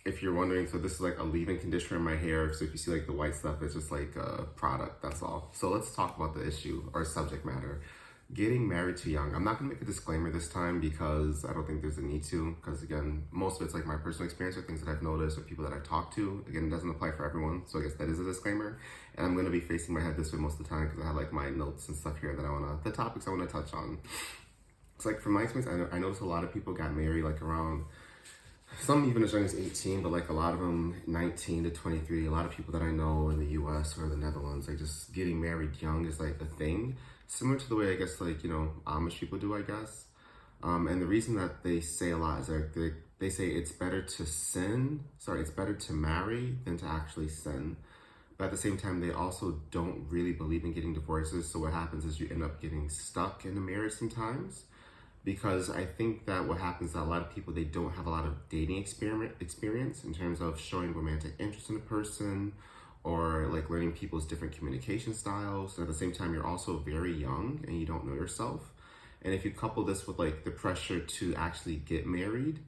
if you're wondering, so this is like a leave-in conditioner in my hair. So if you see like the white stuff, it's just like a product, that's all. So let's talk about the issue or subject matter. Getting married too young. I'm not gonna make a disclaimer this time because I don't think there's a need to, because again, most of it's like my personal experience or things that I've noticed or people that I've talked to. Again, it doesn't apply for everyone. So I guess that is a disclaimer. And I'm gonna be facing my head this way most of the time because I have like my notes and stuff here that the topics I wanna touch on. It's like from my experience, I noticed a lot of people got married like around, some even as young as 18, but like a lot of them 19 to 23. A lot of people that I know in the US or the Netherlands, like just getting married young is like a thing. Similar to the way I guess like, Amish people do, I guess. And the reason that they say a lot is like they say it's better to marry than to actually sin. But at the same time, they also don't really believe in getting divorces. So what happens is you end up getting stuck in a marriage sometimes. Because I think that what happens is that a lot of people, they don't have a lot of dating experience in terms of showing romantic interest in a person or like learning people's different communication styles. And at the same time, you're also very young and you don't know yourself. And if you couple this with like the pressure to actually get married,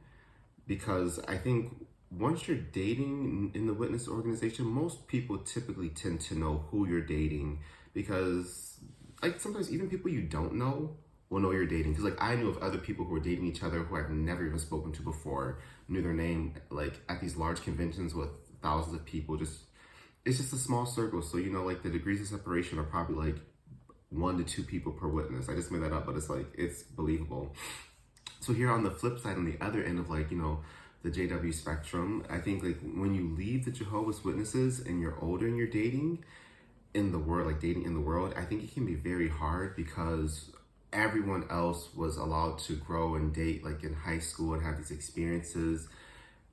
because I think once you're dating in the witness organization, most people typically tend to know who you're dating because like sometimes even people you don't know will know you're dating. Because like I knew of other people who were dating each other who I've never even spoken to before, knew their name like at these large conventions with thousands of people. It's just a small circle. So like the degrees of separation are probably like 1 to 2 people per witness. I just made that up, but it's believable. So here on the flip side, on the other end of like, the JW spectrum, I think like when you leave the Jehovah's Witnesses and you're older and you're dating in the world, like dating in the world, I think it can be very hard because everyone else was allowed to grow and date like in high school and have these experiences.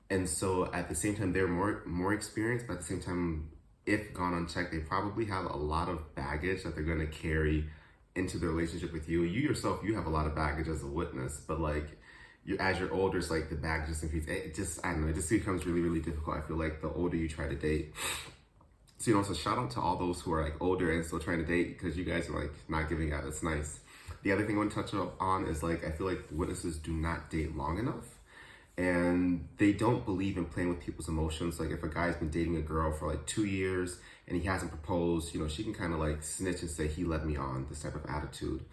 And so at the same time, they're more experienced, but at the same time, if gone unchecked, they probably have a lot of baggage that they're going to carry into the relationship with you. You yourself, you have a lot of baggage as a witness, but like as you're older, it's like the baggage just increases. I don't know, it just becomes really, really difficult. I feel like the older you try to date. So, so shout out to all those who are like older and still trying to date because you guys are like not giving up. That's nice. The other thing I want to touch on is like, I feel like witnesses do not date long enough and they don't believe in playing with people's emotions. Like if a guy's been dating a girl for like 2 years and he hasn't proposed, she can kind of like snitch and say he led me on, this type of attitude.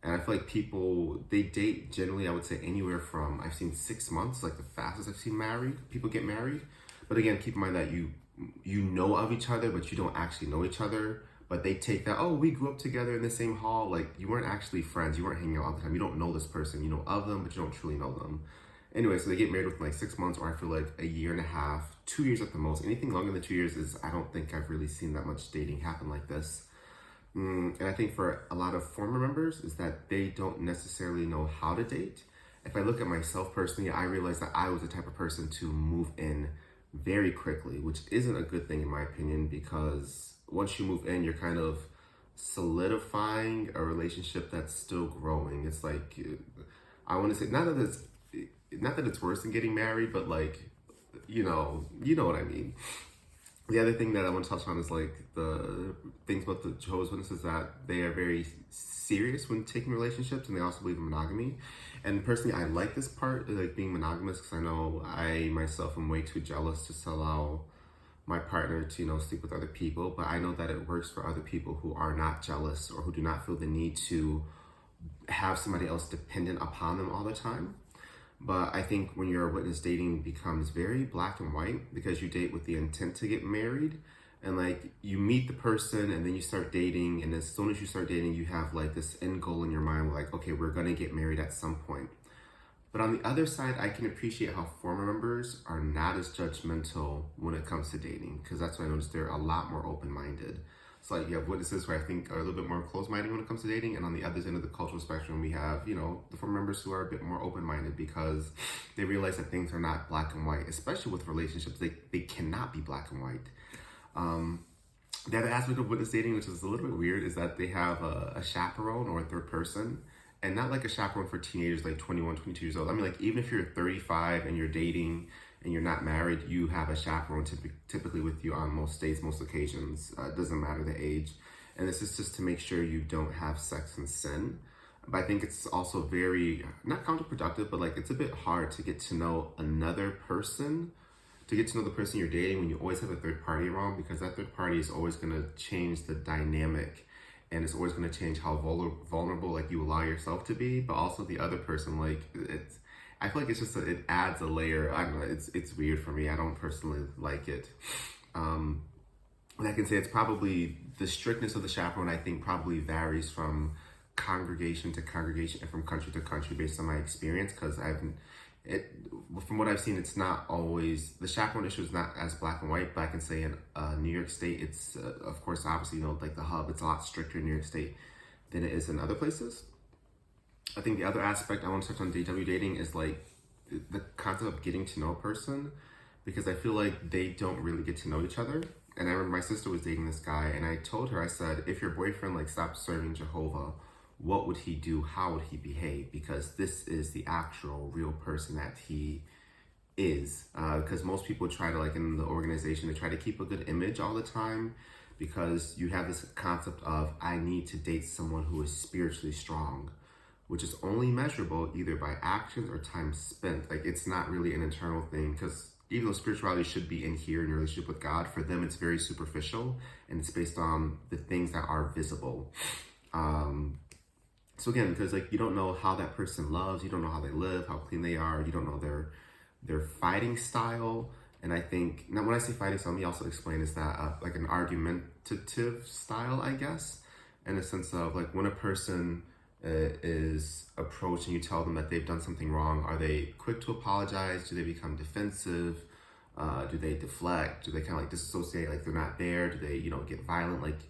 And I feel like people, they date generally, I would say anywhere from, I've seen 6 months, like the fastest I've seen people get married. But again, keep in mind that you know of each other, but you don't actually know each other. But they take that, oh, we grew up together in the same hall. Like you weren't actually friends. You weren't hanging out all the time. You don't know this person. You know of them, but you don't truly know them. Anyway, so they get married within like 6 months, or I feel like a year and a half, 2 years at the most. Anything longer than 2 years I don't think I've really seen that much dating happen like this. And I think for a lot of former members is that they don't necessarily know how to date. If I look at myself personally, I realized that I was the type of person to move in very quickly, which isn't a good thing in my opinion, because once you move in, you're kind of solidifying a relationship that's still growing. It's like, I want to say, not that it's worse than getting married, but like, you know what I mean. The other thing that I want to touch on is like the things about the Jehovah's Witnesses, that they are very serious when taking relationships and they also believe in monogamy. And personally, I like this part, like being monogamous, because I know I myself am way too jealous just to allow my partner to, sleep with other people. But I know that it works for other people who are not jealous or who do not feel the need to have somebody else dependent upon them all the time. But I think when you're a witness, dating becomes very black and white because you date with the intent to get married. And like you meet the person and then you start dating. And as soon as you start dating, you have like this end goal in your mind, like, okay, we're going to get married at some point. But on the other side, I can appreciate how former members are not as judgmental when it comes to dating, because that's what I noticed, they're a lot more open-minded. So like you have witnesses who I think are a little bit more closed-minded when it comes to dating, and on the other end of the cultural spectrum, we have, the former members who are a bit more open-minded because they realize that things are not black and white, especially with relationships. They cannot be black and white. The other aspect of witness dating, which is a little bit weird, is that they have a chaperone or a third person. And not like a chaperone for teenagers like 21, 22 years old. I mean, like even if you're 35 and you're dating and you're not married, you have a chaperone typically with you on most days, most occasions. It doesn't matter the age. And this is just to make sure you don't have sex and sin. But I think it's also very, not counterproductive, but like it's a bit hard to get to know another person to get to know the person you're dating when you always have a third party around, because that third party is always going to change the dynamic, and it's always going to change how vulnerable like you allow yourself to be, but also the other person, like I feel like it's just it adds a layer. I don't know, it's weird for me. I don't personally like it. And I can say it's probably the strictness of the chaperone, I think, probably varies from congregation to congregation and from country to country based on my experience, because from what I've seen, it's not always, the chaperone issue is not as black and white, but I can say in New York State, it's, of course, obviously, you know, like the hub, it's a lot stricter in New York State than it is in other places. I think the other aspect I want to touch on DW dating is like the concept of getting to know a person, because I feel like they don't really get to know each other. And I remember my sister was dating this guy, and I told her, I said, if your boyfriend like stopped serving Jehovah, what would he do? How would he behave? Because this is the actual real person that he is. Because most people try to, like in the organization, they try to keep a good image all the time, because you have this concept of, I need to date someone who is spiritually strong, which is only measurable either by actions or time spent. Like, it's not really an internal thing, because even though spirituality should be in here in your relationship with God, for them it's very superficial, and it's based on the things that are visible. So again, because like you don't know how that person loves, you don't know how they live, how clean they are, you don't know their fighting style. And I think, now when I say fighting style, let me also explain, is that like an argumentative style, I guess, in a sense of like when a person is approached and you tell them that they've done something wrong, are they quick to apologize? Do they become defensive? Do they deflect? Do they kind of like disassociate, like they're not there? Do they, you know, get violent? Like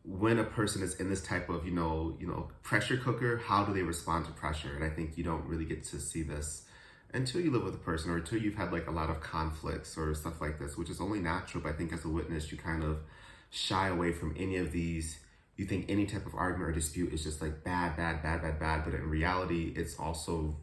when a person is in this type of, you know, pressure cooker, how do they respond to pressure? And I think you don't really get to see this until you live with a person, or until you've had like a lot of conflicts or stuff like this, which is only natural. But I think as a witness, you kind of shy away from any of these. You think any type of argument or dispute is just like bad. But in reality, it's also,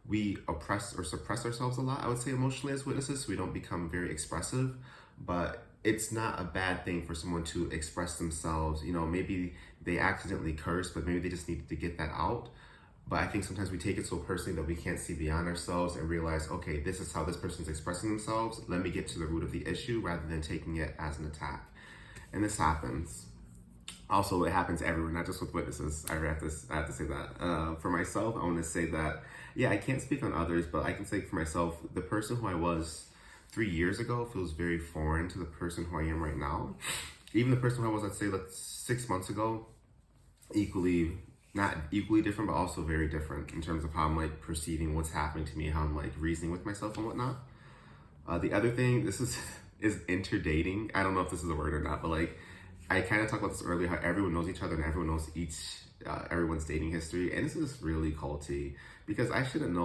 we oppress or suppress ourselves a lot, I would say, emotionally as witnesses, so we don't become very expressive. But it's not a bad thing for someone to express themselves. You know, maybe they accidentally curse, but maybe they just needed to get that out. But I think sometimes we take it so personally that we can't see beyond ourselves and realize, okay, this is how this person's expressing themselves. Let me get to the root of the issue rather than taking it as an attack. And this happens. Also, it happens everywhere, not just with witnesses. I have to say that. For myself, I want to say that, yeah, I can't speak on others, but I can say for myself, the person who I was 3 years ago feels very foreign to the person who I am right now. Even the person who I was, let's say, 6 months ago, not equally different, but also very different in terms of how I'm like perceiving what's happening to me, how I'm like reasoning with myself and whatnot. The other thing, this is interdating. I don't know if this is a word or not, but like I kind of talked about this earlier, how everyone knows each other and everyone knows everyone's dating history, and this is really culty, because I shouldn't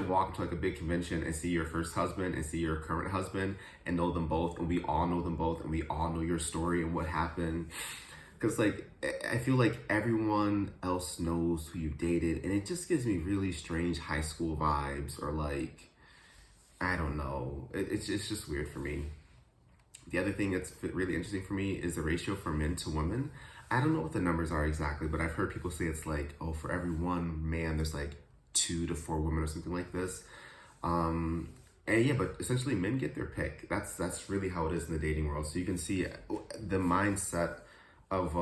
walk into like a big convention and see your first husband and see your current husband and know them both, and we all know them both, and we all know your story and what happened. Because like I feel like everyone else knows who you've dated, and it just gives me really strange high school vibes, or like, I don't know, it's just weird for me. The other thing that's really interesting for me is the ratio for men to women. I don't know what the numbers are exactly, but I've heard people say it's like, oh, for every one man, there's like 2 to 4 women or something like this. And yeah, but essentially men get their pick. That's really how it is in the dating world. So you can see the mindset of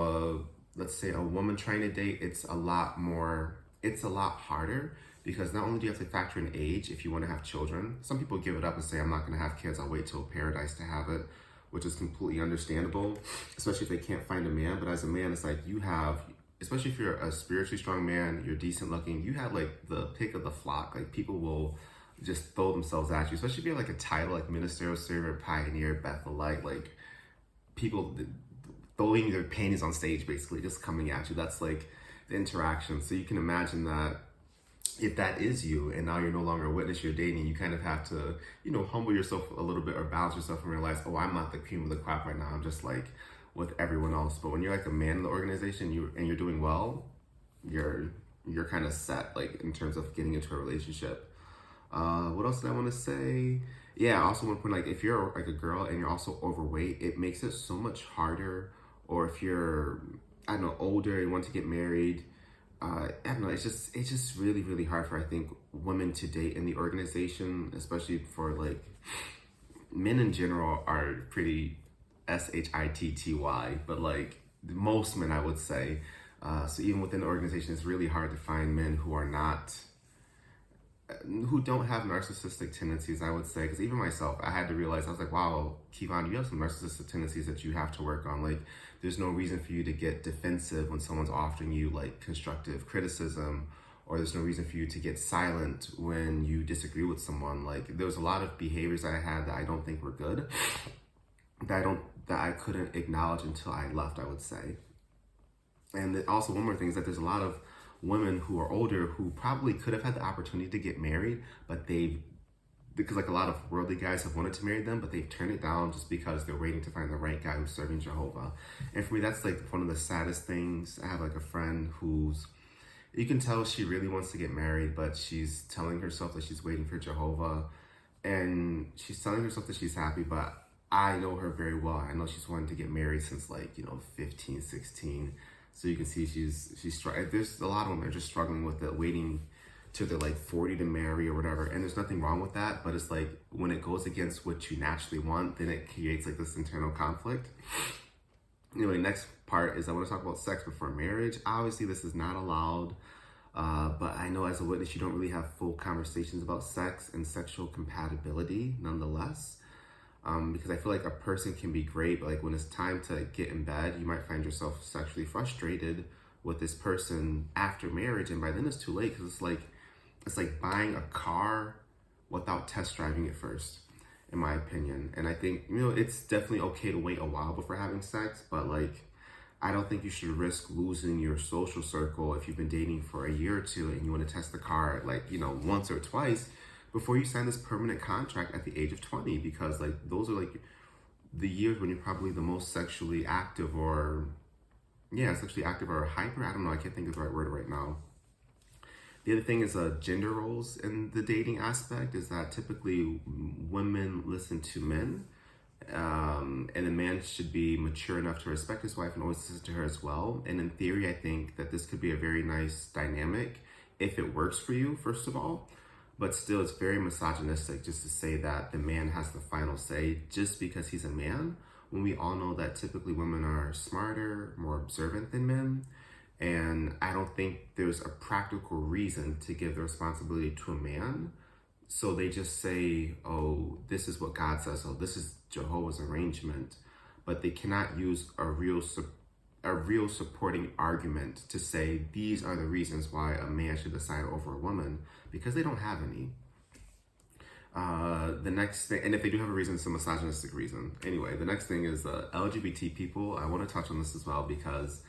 let's say a woman trying to date. It's a lot harder, because not only do you have to factor in age if you want to have children. Some people give it up and say, I'm not going to have kids, I'll wait till paradise to have it, which is completely understandable, especially if they can't find a man. But as a man, it's like you have, especially if you're a spiritually strong man, you're decent looking, you have like the pick of the flock. Like people will just throw themselves at you, especially if you have like a title like ministerial servant, pioneer, Bethelite, like people throwing their panties on stage, basically just coming at you. That's like the interaction. So you can imagine that if that is you, and now you're no longer a witness, you're dating, you kind of have to, you know, humble yourself a little bit or balance yourself and realize, oh, I'm not the cream of the crop right now. I'm just like with everyone else. But when you're like a man in the organization, you're doing well, you're kind of set, like in terms of getting into a relationship. What else did I want to say? Yeah, I also want to point, like, if you're like a girl and you're also overweight, it makes it so much harder. Or if you're, I don't know, older, you want to get married, I don't know. It's just really really hard for I think women to date in the organization, especially for like men in general are pretty shitty, but like most men I would say. So even within the organization, it's really hard to find men who are not who don't have narcissistic tendencies, I would say, because even myself, I had to realize, I was like, wow, Kevon, you have some narcissistic tendencies that you have to work on. Like, there's no reason for you to get defensive when someone's offering you like constructive criticism, or there's no reason for you to get silent when you disagree with someone. Like, there was a lot of behaviors that I had that I don't think were good, that I couldn't acknowledge until I left, I would say. And also one more thing is that there's a lot of women who are older who probably could have had the opportunity to get married, but because like a lot of worldly guys have wanted to marry them, but they've turned it down just because they're waiting to find the right guy who's serving Jehovah. And for me, that's like one of the saddest things. I have like a friend you can tell she really wants to get married, but she's telling herself that she's waiting for Jehovah, and she's telling herself that she's happy, but I know her very well. I know she's wanted to get married since like, 15, 16. So you can see there's a lot of women are just struggling with it, waiting till they're like 40 to marry or whatever. And there's nothing wrong with that, but it's like when it goes against what you naturally want, then it creates like this internal conflict. Anyway, next part is I want to talk about sex before marriage. Obviously, this is not allowed, but I know as a witness, you don't really have full conversations about sex and sexual compatibility nonetheless. Because I feel like a person can be great, but like when it's time to get in bed, you might find yourself sexually frustrated with this person after marriage, and by then it's too late, because it's like buying a car without test driving it first, in my opinion. And I think it's definitely okay to wait a while before having sex, but like I don't think you should risk losing your social circle if you've been dating for a year or two and you want to test the car like once or twice before you sign this permanent contract at the age of 20, because like those are like the years when you're probably the most sexually active or hyper. I don't know. I can't think of the right word right now. The other thing is gender roles in the dating aspect is that typically women listen to men, and a man should be mature enough to respect his wife and always listen to her as well. And in theory, I think that this could be a very nice dynamic if it works for you, first of all. But still, it's very misogynistic just to say that the man has the final say just because he's a man, when we all know that typically women are smarter, more observant than men. And I don't think there's a practical reason to give the responsibility to a man. So they just say, oh, this is what God says. Oh, this is Jehovah's arrangement. But they cannot use a real supporting argument to say these are the reasons why a man should decide over a woman, because they don't have any. The next thing, and if they do have a reason, it's a misogynistic reason. Anyway, the next thing is LGBT people. I want to touch on this as well, because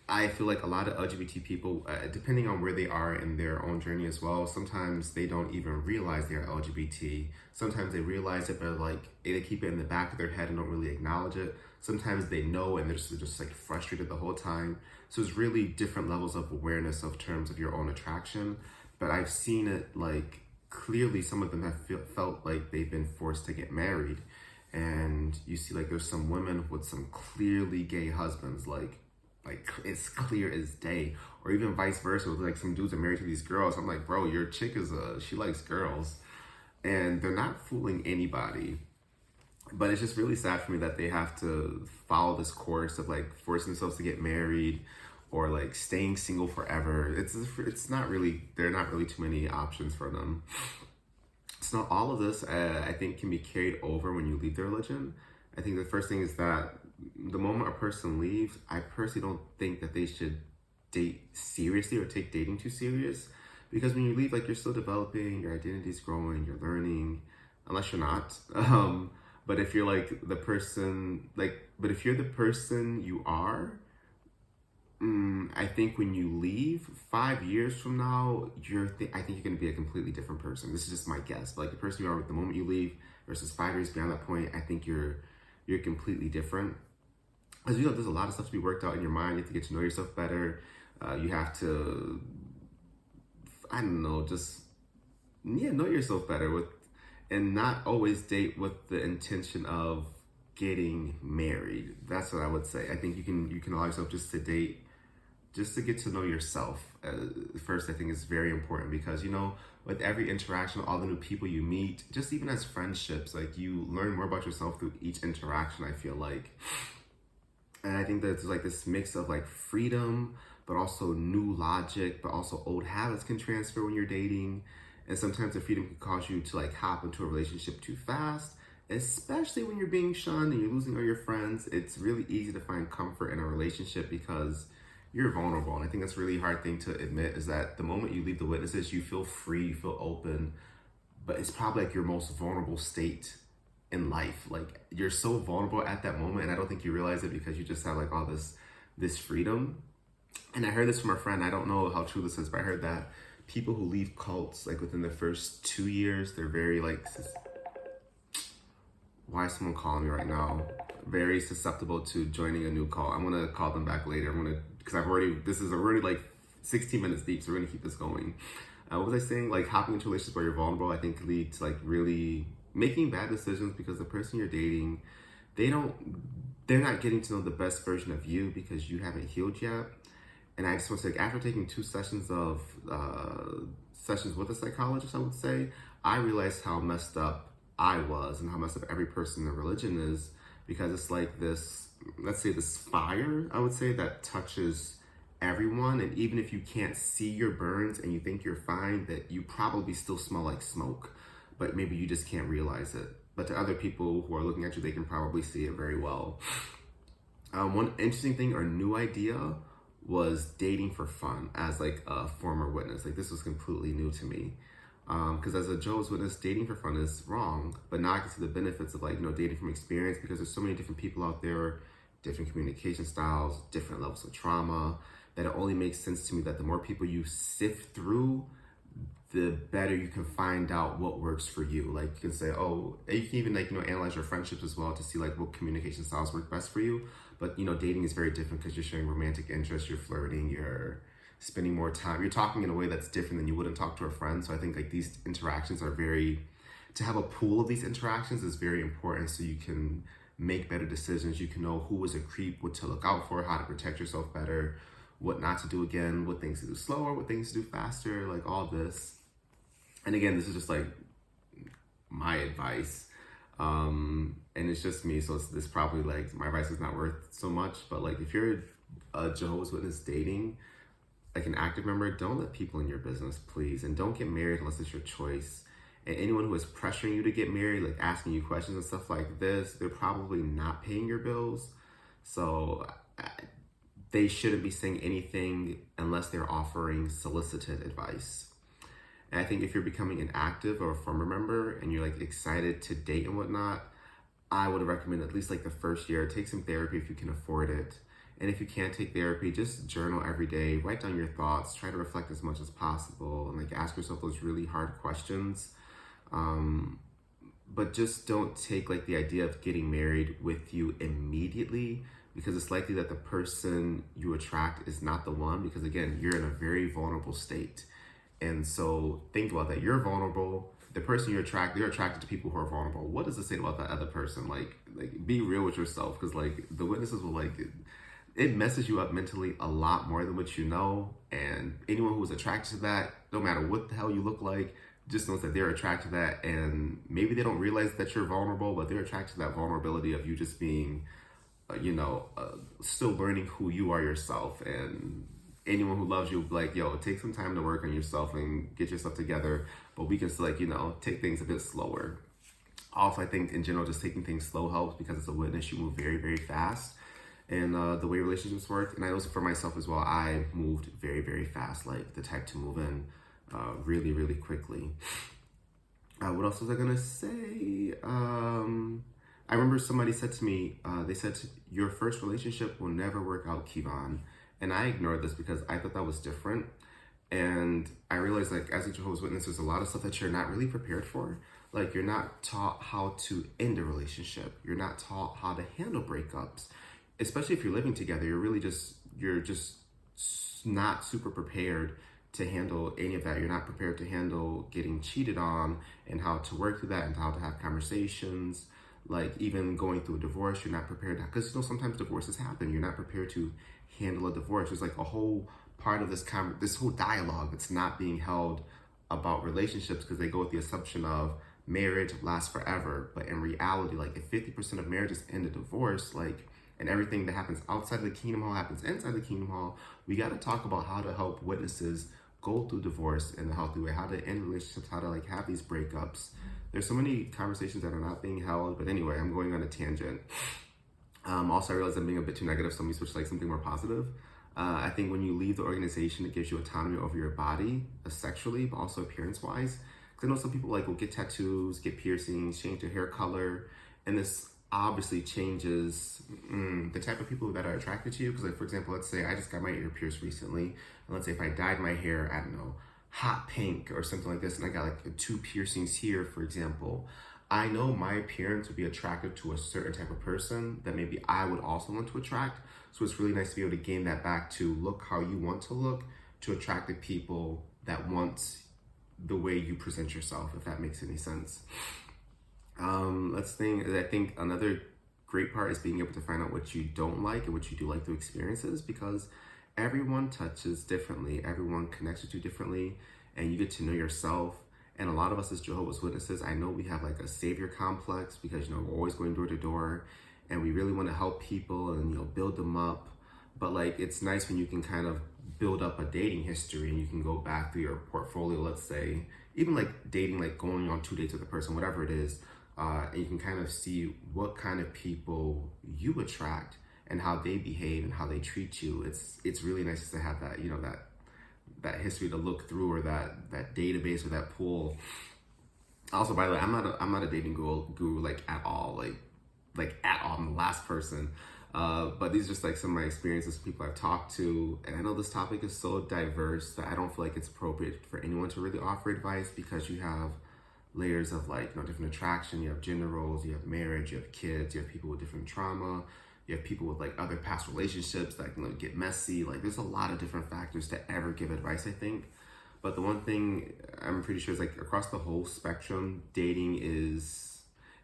I feel like a lot of LGBT people, depending on where they are in their own journey as well, sometimes they don't even realize they're LGBT. Sometimes they realize it, but like they keep it in the back of their head and don't really acknowledge it. Sometimes they know and they're just like frustrated the whole time. So it's really different levels of awareness of terms of your own attraction. But I've seen it like clearly some of them have felt like they've been forced to get married. And you see like there's some women with some clearly gay husbands, like it's clear as day, or even vice versa. Like some dudes are married to these girls. I'm like, bro, your chick she likes girls, and they're not fooling anybody. But it's just really sad for me that they have to follow this course of like forcing themselves to get married or like staying single forever. It's not really, there are not really too many options for them. So all of this, I think, can be carried over when you leave the religion. I think the first thing is that the moment a person leaves, I personally don't think that they should date seriously or take dating too serious, because when you leave, like, you're still developing, your identity's growing, you're learning, unless you're not. But if you're like the person, but if you're the person you are, I think when you leave 5 years from now, I think you're going to be a completely different person. This is just my guess. But like the person you are at the moment you leave versus 5 years beyond that point, I think you're completely different. Because there's a lot of stuff to be worked out in your mind. You have to get to know yourself better. You have to, I don't know, just know yourself better and not always date with the intention of getting married. That's what I would say. I think you can allow yourself just to date just to get to know yourself first, I think is very important because, you know, with every interaction, all the new people you meet, just even as friendships, like you learn more about yourself through each interaction, I feel like. And I think that there's like this mix of like freedom, but also new logic, but also old habits can transfer when you're dating. And sometimes the freedom can cause you to like hop into a relationship too fast, especially when you're being shunned and you're losing all your friends. It's really easy to find comfort in a relationship because you're vulnerable. And I think that's a really hard thing to admit is that the moment you leave the witnesses, you feel free, you feel open, but it's probably like your most vulnerable state in life. Like you're so vulnerable at that moment, and I don't think you realize it because you just have like all this freedom. And I heard this from a friend. I don't know how true this is, but I heard that people who leave cults like within the first 2 years, they're very like, why is someone calling me right now? Very susceptible to joining a new call. I'm gonna call them back later. Because this is already like 16 minutes deep, so we're gonna keep this going. What was I saying? Like hopping into relationships where you're vulnerable, I think leads to like really making bad decisions because the person you're dating, they're not getting to know the best version of you because you haven't healed yet. And I just want to say, after taking 2 sessions of sessions with a psychologist, I would say, I realized how messed up I was and how messed up every person in religion is, because it's like this, let's say this fire, I would say, that touches everyone. And even if you can't see your burns and you think you're fine, that you probably still smell like smoke, but maybe you just can't realize it. But to other people who are looking at you, they can probably see it very well. One interesting thing or new idea was dating for fun as like a former witness. Like this was completely new to me. Because as a Jehovah's Witness, dating for fun is wrong, but now I can see the benefits of like, you know, dating from experience, because there's so many different people out there, different communication styles, different levels of trauma, that it only makes sense to me that the more people you sift through, the better you can find out what works for you. Like you can say, oh, you can even like, you know, analyze your friendships as well to see like what communication styles work best for you. But, you know, dating is very different because you're sharing romantic interests, you're flirting, you're spending more time, you're talking in a way that's different than you wouldn't talk to a friend. So I think like these interactions are to have a pool of these interactions is very important, so you can make better decisions. You can know who is a creep, what to look out for, how to protect yourself better, what not to do again, what things to do slower, what things to do faster, like all this. And again, this is just like my advice. And it's just me, so this probably like my advice is not worth so much. But like if you're a Jehovah's Witness dating, like an active member, don't let people in your business, please. And don't get married unless it's your choice. And anyone who is pressuring you to get married, like asking you questions and stuff like this, they're probably not paying your bills. So they shouldn't be saying anything unless they're offering solicited advice. And I think if you're becoming an active or a former member and you're like excited to date and whatnot, I would recommend at least like the first year, take some therapy if you can afford it. And if you can't take therapy, just journal every day, write down your thoughts, try to reflect as much as possible, and like ask yourself those really hard questions. But just don't take like the idea of getting married with you immediately, because it's likely that the person you attract is not the one, because again, you're in a very vulnerable state. And so think about that. You're vulnerable. The person you attract, they're attracted to people who are vulnerable. What does it say about that other person? Like be real with yourself, because like the witnesses will like it messes you up mentally a lot more than what you know. And anyone who's attracted to that, no matter what the hell you look like, just knows that they're attracted to that. And maybe they don't realize that you're vulnerable, but they're attracted to that vulnerability of you just being, still learning who you are yourself. And anyone who loves you, like, yo, take some time to work on yourself and get yourself together. But we can still, like, take things a bit slower. Also, I think in general, just taking things slow helps, because as a witness, you move very, very fast. And the way relationships work, and I know for myself as well, I moved very, very fast, like the type to move in really, really quickly. What else was I gonna say? I remember somebody said to me, they said, your first relationship will never work out, Kivon. And I ignored this because I thought that was different. And I realized, like, as a Jehovah's Witness, there's a lot of stuff that you're not really prepared for. Like, you're not taught how to end a relationship. You're not taught how to handle breakups. Especially if you're living together, you're just not super prepared to handle any of that. You're not prepared to handle getting cheated on and how to work through that and how to have conversations. Like even going through a divorce, you're not prepared, because sometimes divorces happen. You're not prepared to handle a divorce. There's like a whole part of this whole dialogue that's not being held about relationships, because they go with the assumption of marriage lasts forever. But in reality, like, if 50% of marriages end in divorce, like, and everything that happens outside of the kingdom hall happens inside the kingdom hall, we got to talk about how to help witnesses go through divorce in a healthy way, how to end relationships, how to like have these breakups. There's so many conversations that are not being held. But anyway, I'm going on a tangent. Also, I realize I'm being a bit too negative, so let me switch to like something more positive. I think when you leave the organization, it gives you autonomy over your body, sexually, but also appearance-wise. Because I know some people like will get tattoos, get piercings, change their hair color, and this obviously changes the type of people that are attracted to you. Because like, for example, let's say I just got my ear pierced recently, and let's say if I dyed my hair, I don't know, hot pink or something like this, and I got like 2 piercings here, for example, I know my appearance would be attractive to a certain type of person that maybe I would also want to attract. So it's really nice to be able to gain that back, to look how you want to look, to attract the people that want the way you present yourself, if that makes any sense. I think another great part is being able to find out what you don't like and what you do like through experiences, because everyone touches differently, everyone connects with you differently, and you get to know yourself. And a lot of us as Jehovah's Witnesses, I know we have like a savior complex, because, we're always going door to door, and we really want to help people and, build them up. But like, it's nice when you can kind of build up a dating history and you can go back through your portfolio, let's say, even like dating, like going on 2 dates with a person, whatever it is, and you can kind of see what kind of people you attract and how they behave and how they treat you. It's really nice to have that, that history to look through, or that database, or that pool. Also, by the way, I'm not a dating guru like at all, like at all. I'm the last person. But these are just like some of my experiences, people I've talked to. And I know this topic is so diverse that I don't feel like it's appropriate for anyone to really offer advice, because you have layers of like, different attraction, you have gender roles, you have marriage, you have kids, you have people with different trauma, you have people with like other past relationships that get messy. Like, there's a lot of different factors to ever give advice, I think. But the one thing I'm pretty sure is like, across the whole spectrum, dating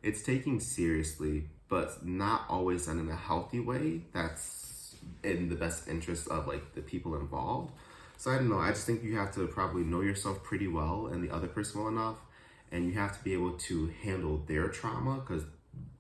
it's taken seriously, but not always done in a healthy way that's in the best interest of like the people involved. So I don't know, I just think you have to probably know yourself pretty well and the other person well enough, and you have to be able to handle their trauma, because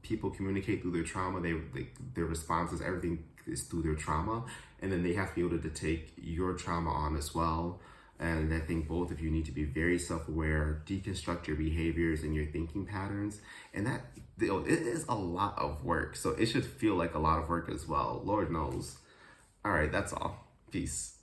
people communicate through their trauma. Their responses, everything is through their trauma, and then they have to be able to take your trauma on as well. And I think both of you need to be very self-aware, deconstruct your behaviors and your thinking patterns, and that it is a lot of work. So it should feel like a lot of work as well. Lord knows. All right, that's all. Peace.